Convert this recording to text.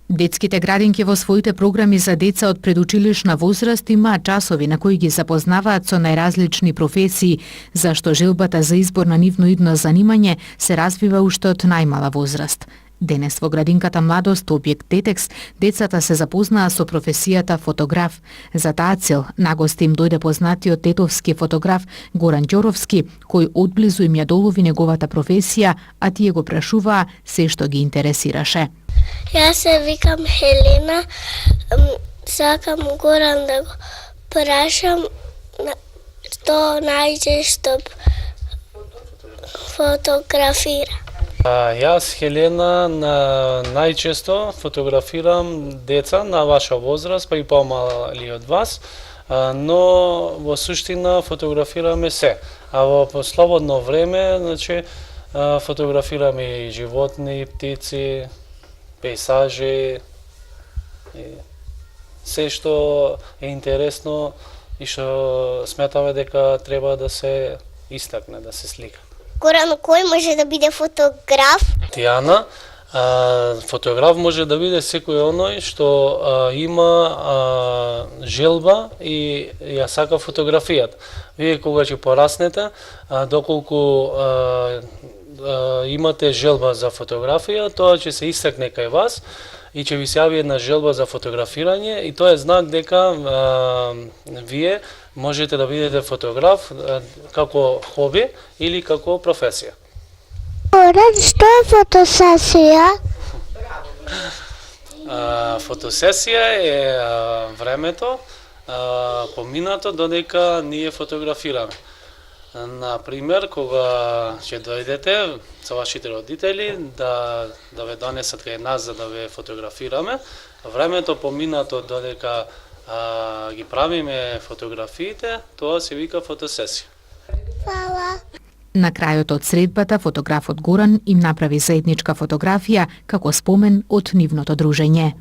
Детските градинки во своите програми за деца од предучилишна возраст имаат часови на кои ги запознаваат со најразлични професии, зашто желбата за избор на нивно идно занимање се развива уште од најмала возраст. Денес во градинката Младост, објект Детекс, децата се запознаа со професијата фотограф. За таа цел нагости им дојде познатиот тетовски фотограф Горан Ѓоровски, кој одблизу им ја долови неговата професија, а тие го прашуваа се што ги интересираше. Јас се викам Хелена, сакам Горан да го прашам што најчесто фотографира. Јас, Хелена, најчесто фотографирам деца на ваша возраст, па и помали од вас, но во суштина фотографираме се. А во слободно време, значи, фотографираме и животни, птици, пейсажи, се што е интересно и што сметаме дека треба да се истакне, да се слика. Горан, кој може да биде фотограф? Тијана, фотограф може да биде секој оној што има желба и ја сака фотографијата. Вие кога ќе пораснете, доколку имате желба за фотографија, тоа ќе се истакне кај вас и ќе ви се јави една желба за фотографирање и тоа е знак дека вие можете да бидете фотограф како хоби или како професија. Горан, што е фотосесија? Фотосесија е времето поминато додека ние фотографираме. Например, кога ќе дојдете со вашите родители да ве донесат кај нас за да ве фотографираме, времето поминато додека ги правиме фотографиите, тоа се вика фотосесија. Фала. На крајот од средбата, фотографот Горан им направи заедничка фотографија како спомен од нивното дружење.